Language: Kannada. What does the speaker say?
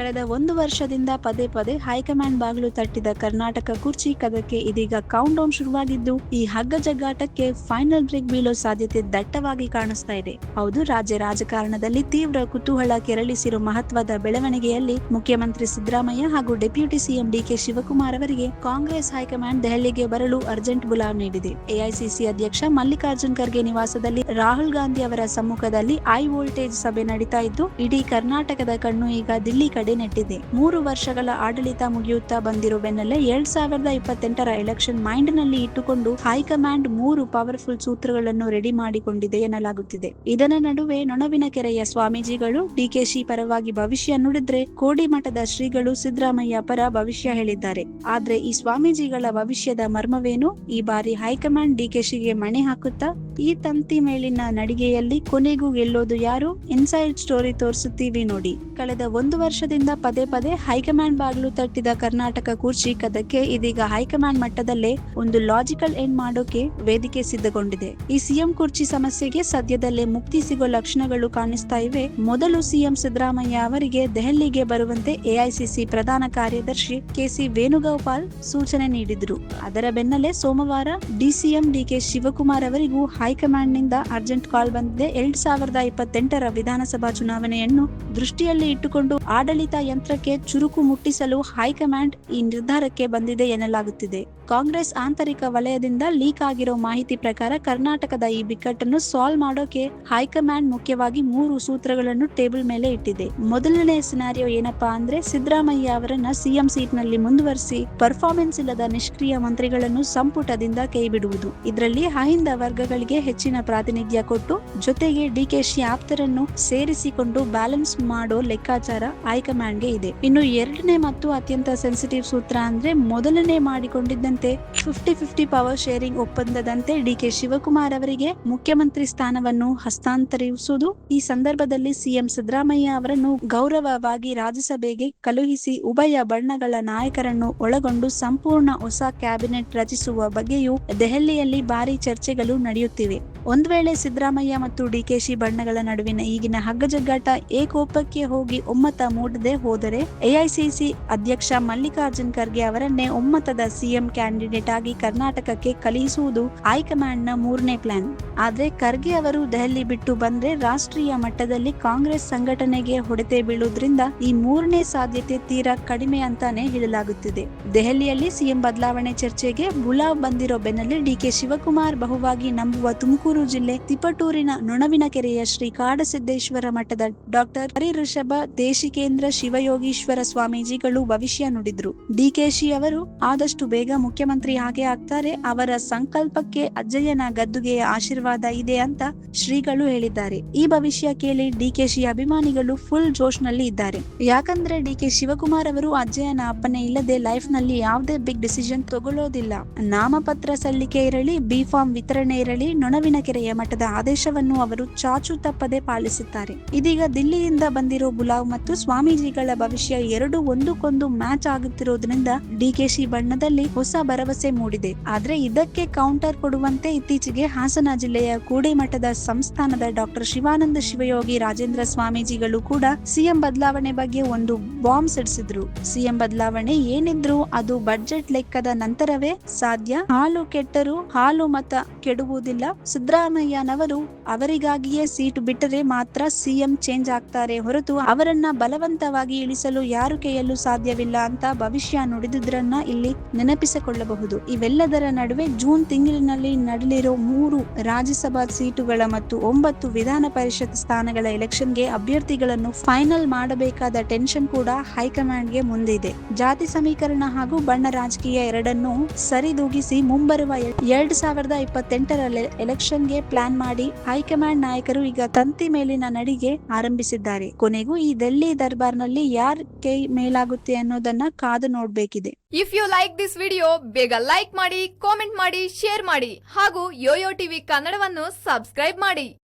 ಕಳೆದ 1 ವರ್ಷದಿಂದ ಪದೇ ಪದೇ ಹೈಕಮಾಂಡ್ ಬಾಗಿಲು ತಟ್ಟಿದ ಕರ್ನಾಟಕ ಕುರ್ಚಿ ಕದಕ್ಕೆ ಇದೀಗ ಕೌಂಟ್ ಡೌನ್ ಶುರುವಾಗಿದ್ದು, ಈ ಹಗ್ಗ ಜಗ್ಗಾಟಕ್ಕೆ ಫೈನಲ್ ಬ್ರೇಕ್ ಬೀಳೋ ಸಾಧ್ಯತೆ ದಟ್ಟವಾಗಿ ಕಾಣಿಸ್ತಾ ಇದೆ. ಹೌದು, ರಾಜ್ಯ ರಾಜಕಾರಣದಲ್ಲಿ ತೀವ್ರ ಕುತೂಹಲ ಕೆರಳಿಸಿರುವ ಮಹತ್ವದ ಬೆಳವಣಿಗೆಯಲ್ಲಿ ಮುಖ್ಯಮಂತ್ರಿ ಸಿದ್ದರಾಮಯ್ಯ ಹಾಗೂ ಡೆಪ್ಯೂಟಿ ಸಿಎಂ ಡಿಕೆ ಶಿವಕುಮಾರ್ ಅವರಿಗೆ ಕಾಂಗ್ರೆಸ್ ಹೈಕಮಾಂಡ್ ದೆಹಲಿಗೆ ಬರಲು ಅರ್ಜೆಂಟ್ ಬುಲಾವ್ ನೀಡಿದೆ. ಎಐಸಿಸಿ ಅಧ್ಯಕ್ಷ ಮಲ್ಲಿಕಾರ್ಜುನ್ ಖರ್ಗೆ ನಿವಾಸದಲ್ಲಿ ರಾಹುಲ್ ಗಾಂಧಿ ಅವರ ಸಮ್ಮುಖದಲ್ಲಿ ಹೈ ವೋಲ್ಟೇಜ್ ಸಭೆ ನಡೀತಾ ಇದ್ದು, ಇಡೀ ಕರ್ನಾಟಕದ ಕಣ್ಣು ಈಗ ದಿಲ್ಲಿ ಕಡೆ ನೆಟ್ಟಿದೆ. 3 ವರ್ಷಗಳ ಆಡಳಿತ ಮುಗಿಯುತ್ತಾ ಬಂದಿರೋ ಬೆನ್ನಲ್ಲೇ 2028ರ ಎಲೆಕ್ಷನ್ ಮೈಂಡ್ ನಲ್ಲಿ ಇಟ್ಟುಕೊಂಡು ಹೈಕಮಾಂಡ್ 3 ಪವರ್ಫುಲ್ ಸೂತ್ರಗಳನ್ನು ರೆಡಿ ಮಾಡಿಕೊಂಡಿದೆ ಎನ್ನಲಾಗುತ್ತಿದೆ. ಇದರ ನಡುವೆ ನೊಣವಿನಕೆರೆಯ ಸ್ವಾಮೀಜಿಗಳು ಡಿಕೆಶಿ ಪರವಾಗಿ ಭವಿಷ್ಯ ನುಡಿದ್ರೆ, ಕೋಡಿಮಠದ ಶ್ರೀಗಳು ಸಿದ್ದರಾಮಯ್ಯ ಪರ ಭವಿಷ್ಯ ಹೇಳಿದ್ದಾರೆ. ಆದ್ರೆ ಈ ಸ್ವಾಮೀಜಿಗಳ ಭವಿಷ್ಯದ ಮರ್ಮವೇನು? ಈ ಬಾರಿ ಹೈಕಮಾಂಡ್ ಡಿಕೆಶಿಗೆ ಮಣೆ ಹಾಕುತ್ತಾ? ಈ ತಂತಿ ಮೇಲಿನ ನಡಿಗೆಯಲ್ಲಿ ಕೊನೆಗೂ ಗೆಲ್ಲೋದು ಯಾರು? ಇನ್ಸೈಡ್ ಸ್ಟೋರಿ ತೋರಿಸುತ್ತೀವಿ ನೋಡಿ. ಕಳೆದ 1 ವರ್ಷದಿಂದ ಪದೇ ಪದೇ ಹೈಕಮಾಂಡ್ ಬಾಗಿಲು ತಟ್ಟಿದ ಕರ್ನಾಟಕ ಕುರ್ಚಿ ಕದಕ್ಕೆ ಇದೀಗ ಹೈಕಮಾಂಡ್ ಮಟ್ಟದಲ್ಲೇ ಒಂದು ಲಾಜಿಕಲ್ ಎಂಡ್ ಮಾಡೋಕೆ ವೇದಿಕೆ ಸಿದ್ಧಗೊಂಡಿದೆ. ಈ ಸಿಎಂ ಕುರ್ಚಿ ಸಮಸ್ಯೆಗೆ ಸದ್ಯದಲ್ಲೇ ಮುಕ್ತಿ ಸಿಗೋ ಲಕ್ಷಣಗಳು ಕಾಣಿಸ್ತಾ ಇವೆ. ಮೊದಲು ಸಿಎಂ ಸಿದ್ದರಾಮಯ್ಯ ಅವರಿಗೆ ದೆಹಲಿಗೆ ಬರುವಂತೆ ಎಐಸಿಸಿ ಪ್ರಧಾನ ಕಾರ್ಯದರ್ಶಿ ಕೆಸಿ ವೇಣುಗೋಪಾಲ್ ಸೂಚನೆ ನೀಡಿದ್ರು. ಅದರ ಬೆನ್ನಲ್ಲೇ ಸೋಮವಾರ ಡಿಸಿಎಂ ಡಿಕೆ ಶಿವಕುಮಾರ್ ಅವರಿಗೂ ಹೈಕಮಾಂಡ್ ನಿಂದ ಅರ್ಜೆಂಟ್ ಕಾಲ್ ಬಂದಿದೆ. 2028ರ ವಿಧಾನಸಭಾ ಚುನಾವಣೆಯನ್ನು ದೃಷ್ಟಿಯಲ್ಲಿ ಇಟ್ಟುಕೊಂಡು ಆಡಳಿತ ಯಂತ್ರಕ್ಕೆ ಚುರುಕು ಮುಟ್ಟಿಸಲು ಹೈಕಮಾಂಡ್ ಈ ನಿರ್ಧಾರಕ್ಕೆ ಬಂದಿದೆ ಎನ್ನಲಾಗುತ್ತಿದೆ. ಕಾಂಗ್ರೆಸ್ ಆಂತರಿಕ ವಲಯದಿಂದ ಲೀಕ್ ಆಗಿರೋ ಮಾಹಿತಿ ಪ್ರಕಾರ ಕರ್ನಾಟಕದ ಈ ಬಿಕ್ಕಟ್ಟನ್ನು ಸಾಲ್ವ್ ಮಾಡೋಕೆ ಹೈಕಮಾಂಡ್ ಮುಖ್ಯವಾಗಿ 3 ಸೂತ್ರಗಳನ್ನು ಟೇಬಲ್ ಮೇಲೆ ಇಟ್ಟಿದೆ. ಮೊದಲನೇ ಸಿನಾರಿಯೋ ಏನಪ್ಪಾ ಅಂದ್ರೆ, ಸಿದ್ದರಾಮಯ್ಯ ಅವರನ್ನ ಸಿಎಂ ಸೀಟ್ ನಲ್ಲಿ ಮುಂದುವರಿಸಿ ಪರ್ಫಾರ್ಮೆನ್ಸ್ ಇಲ್ಲದ ನಿಷ್ಕ್ರಿಯ ಮಂತ್ರಿಗಳನ್ನು ಸಂಪುಟದಿಂದ ಕೈಬಿಡುವುದು. ಇದರಲ್ಲಿ ಅಹಿಂದ ವರ್ಗಗಳಿಗೆ ಹೆಚ್ಚಿನ ಪ್ರಾತಿನಿಧ್ಯ ಕೊಟ್ಟು ಜೊತೆಗೆ ಡಿಕೆಶಿ ಆಪ್ತರನ್ನು ಸೇರಿಸಿಕೊಂಡು ಬ್ಯಾಲೆನ್ಸ್ ಮಾಡೋ ಲೆಕ್ಕಾಚಾರ ಹೈಕಮಾಂಡ್ಗೆ ಇದೆ. ಇನ್ನು ಎರಡನೇ ಮತ್ತು ಅತ್ಯಂತ ಸೆನ್ಸಿಟಿವ್ ಸೂತ್ರ ಅಂದ್ರೆ, ಮೊದಲನೇ ಮಾಡಿಕೊಂಡಿದ್ದಂತೆ 50-50 ಪವರ್ ಶೇರಿಂಗ್ ಒಪ್ಪಂದದಂತೆ ಡಿಕೆ ಶಿವಕುಮಾರ್ ಅವರಿಗೆ ಮುಖ್ಯಮಂತ್ರಿ ಸ್ಥಾನವನ್ನು ಹಸ್ತಾಂತರಿಸುವುದು. ಈ ಸಂದರ್ಭದಲ್ಲಿ ಸಿಎಂ ಸಿದ್ದರಾಮಯ್ಯ ಅವರನ್ನು ಗೌರವವಾಗಿ ರಾಜ್ಯಸಭೆಗೆ ಕಳುಹಿಸಿ ಉಭಯ ಬಣಗಳ ನಾಯಕರನ್ನು ಒಳಗೊಂಡು ಸಂಪೂರ್ಣ ಹೊಸ ಕ್ಯಾಬಿನೆಟ್ ರಚಿಸುವ ಬಗ್ಗೆಯೂ ದೆಹಲಿಯಲ್ಲಿ ಭಾರಿ ಚರ್ಚೆಗಳು ನಡೆಯುತ್ತಿವೆ. ಒಂದ್ ವೇಳೆ ಸಿದ್ದರಾಮಯ್ಯ ಮತ್ತು ಡಿಕೆಶಿ ಬಣ್ಣಗಳ ನಡುವಿನ ಈಗಿನ ಹಗ್ಗಜಗ್ಗಾಟ ಏಕೋಪಕ್ಕೆ ಹೋಗಿ ಒಮ್ಮತ ಮೂಡದೆ ಹೋದರೆ ಎಐಸಿಸಿ ಅಧ್ಯಕ್ಷ ಮಲ್ಲಿಕಾರ್ಜುನ್ ಖರ್ಗೆ ಅವರನ್ನೇ ಒಮ್ಮತದ ಸಿಎಂ ಕ್ಯಾಂಡಿಡೇಟ್ ಆಗಿ ಕರ್ನಾಟಕಕ್ಕೆ ಕಳುಹಿಸುವುದು ಹೈಕಮಾಂಡ್ ನ 3ನೇ ಪ್ಲಾನ್. ಆದ್ರೆ ಖರ್ಗೆ ಅವರು ದೆಹಲಿ ಬಿಟ್ಟು ಬಂದ್ರೆ ರಾಷ್ಟ್ರೀಯ ಮಟ್ಟದಲ್ಲಿ ಕಾಂಗ್ರೆಸ್ ಸಂಘಟನೆಗೆ ಹೊಡೆತ ಬೀಳುವುದರಿಂದ ಈ 3ನೇ ಸಾಧ್ಯತೆ ತೀರಾ ಕಡಿಮೆ ಅಂತಾನೆ ಹೇಳಲಾಗುತ್ತಿದೆ. ದೆಹಲಿಯಲ್ಲಿ ಸಿಎಂ ಬದಲಾವಣೆ ಚರ್ಚೆಗೆ ಬುಲಾವ್ ಬಂದಿರೋ ಬೆನ್ನಲ್ಲೇ ಡಿಕೆ ಶಿವಕುಮಾರ್ ಬಹುವಾಗಿ ನಂಬುವ ತುಮಕೂರು ಜಿಲ್ಲೆ ತಿಪಟೂರಿನ ನೊಣವಿನಕೆರೆಯ ಶ್ರೀ ಕಾಡಸಿದ್ದೇಶ್ವರ ಮಠದ ಡಾಕ್ಟರ್ ಹರಿಋಷಭ ದೇಶಿಕೇಂದ್ರ ಶಿವಯೋಗೀಶ್ವರ ಸ್ವಾಮೀಜಿಗಳು ಭವಿಷ್ಯ ನುಡಿದ್ರು. ಡಿಕೆಶಿ ಅವರು ಆದಷ್ಟು ಬೇಗ ಮುಖ್ಯಮಂತ್ರಿ ಆಗೇ ಆಗ್ತಾರೆ, ಅವರ ಸಂಕಲ್ಪಕ್ಕೆ ಅಜ್ಜಯ್ಯನ ಗದ್ದುಗೆಯ ಆಶೀರ್ವಾದ ಇದೆ ಅಂತ ಶ್ರೀಗಳು ಹೇಳಿದ್ದಾರೆ. ಈ ಭವಿಷ್ಯ ಕೇಳಿ ಡಿಕೆಶಿ ಅಭಿಮಾನಿಗಳು ಫುಲ್ ಜೋಶ್ ನಲ್ಲಿ ಇದ್ದಾರೆ. ಯಾಕಂದ್ರೆ ಡಿಕೆ ಶಿವಕುಮಾರ್ ಅವರು ಅಜ್ಜಯ್ಯನ ಅಪ್ಪನೆ ಇಲ್ಲದೆ ಲೈಫ್ ನಲ್ಲಿ ಯಾವುದೇ ಬಿಗ್ ಡಿಸಿಷನ್ ತಗೊಳ್ಳೋದಿಲ್ಲ. ನಾಮಪತ್ರ ಸಲ್ಲಿಕೆ ಇರಲಿ, ಬಿ ಫಾರ್ಮ್ ವಿತರಣೆ ಇರಲಿ, ನೊಣವಿನಕೆರೆಯ ಮಠದ ಆದೇಶವನ್ನು ಅವರು ಚಾಚು ತಪ್ಪದೆ ಪಾಲಿಸುತ್ತಾರೆ. ಇದೀಗ ದಿಲ್ಲಿಯಿಂದ ಬಂದಿರೋ ಬುಲಾವ್ ಮತ್ತು ಸ್ವಾಮೀಜಿಗಳ ಭವಿಷ್ಯ ಎರಡೂ ಒಂದಕ್ಕೊಂದು ಮ್ಯಾಚ್ ಆಗುತ್ತಿರೋದ್ರಿಂದ ಡಿಕೆಶಿ ಬಣ್ಣದಲ್ಲಿ ಹೊಸ ಭರವಸೆ ಮೂಡಿದೆ. ಆದ್ರೆ ಇದಕ್ಕೆ ಕೌಂಟರ್ ಕೊಡುವಂತೆ ಇತ್ತೀಚೆಗೆ ಹಾಸನ ಜಿಲ್ಲೆಯ ಕೋಡಿಮಠದ ಸಂಸ್ಥಾನದ ಡಾಕ್ಟರ್ ಶಿವಾನಂದ ಶಿವಯೋಗಿ ರಾಜೇಂದ್ರ ಸ್ವಾಮೀಜಿಗಳು ಕೂಡ ಸಿಎಂ ಬದಲಾವಣೆ ಬಗ್ಗೆ ಒಂದು ಬಾಂಬ್ ಸಿಡಿಸಿದ್ರು. ಸಿಎಂ ಬದಲಾವಣೆ ಏನಿದ್ರು ಅದು ಬಜೆಟ್ ಲೆಕ್ಕದ ನಂತರವೇ ಸಾಧ್ಯ. ಹಾಲು ಕೆಟ್ಟರೂ ಹಾಲು ಮತ ಕೆಡುವುದಿಲ್ಲ. ಸಿದ್ದರಾಮಯ್ಯನವರು ಅವರಿಗಾಗಿಯೇ ಸೀಟು ಬಿಟ್ಟರೆ ಮಾತ್ರ ಸಿಎಂ ಚೇಂಜ್ ಆಗ್ತಾರೆ ಹೊರತು ಅವರನ್ನ ಬಲವಂತವಾಗಿ ಇಳಿಸಲು ಯಾರು ಕೈಯಲ್ಲೂ ಸಾಧ್ಯವಿಲ್ಲ ಅಂತ ಭವಿಷ್ಯ ನುಡಿದುದರನ್ನ ಇಲ್ಲಿ ನೆನಪಿಸಿಕೊಳ್ಳಬಹುದು. ಇವೆಲ್ಲದರ ನಡುವೆ ಜೂನ್ ತಿಂಗಳಿನಲ್ಲಿ ನಡೆಯಲಿರೋ 3 ರಾಜ್ಯಸಭಾ ಸೀಟುಗಳ ಮತ್ತು 9 ವಿಧಾನ ಪರಿಷತ್ ಸ್ಥಾನಗಳ ಎಲೆಕ್ಷನ್ಗೆ ಅಭ್ಯರ್ಥಿಗಳನ್ನು ಫೈನಲ್ ಮಾಡಬೇಕಾದ ಟೆನ್ಷನ್ ಕೂಡ ಹೈಕಮಾಂಡ್ಗೆ ಮುಂದಿದೆ. ಜಾತಿ ಸಮೀಕರಣ ಹಾಗೂ ಬಣ್ಣ ರಾಜಕೀಯ ಎರಡನ್ನೂ ಸರಿದೂಗಿಸಿ ಮುಂಬರುವ 2028ರ ಎಲೆಕ್ಷನ್ಗೆ ಪ್ಲಾನ್ ಮಾಡಿ ಹೈಕಮಾಂಡ್ ನಾಯಕರು ಈಗ ತಂತಿ ಮೇಲಿನ ನಡಿಗೆ ಆರಂಭಿಸಿದ್ದಾರೆ. ಕೊನೆಗೂ ಈ ದಿಲ್ಲಿ ದರ್ಬಾರ್ನಲ್ಲಿ ಯಾರ್ ಕೈ ಮೇಲಾಗುತ್ತೆ ಅನ್ನೋದನ್ನ ಕಾದು ನೋಡ್ಬೇಕಿದೆ. If you like this video ಬೇಗ ಲೈಕ್ ಮಾಡಿ, ಕಾಮೆಂಟ್ ಮಾಡಿ, ಶೇರ್ ಮಾಡಿ ಹಾಗೂ ಯೋಯೋ ಟಿವಿ ಕನ್ನಡವನ್ನು ಸಬ್ಸ್ಕ್ರೈಬ್ ಮಾಡಿ.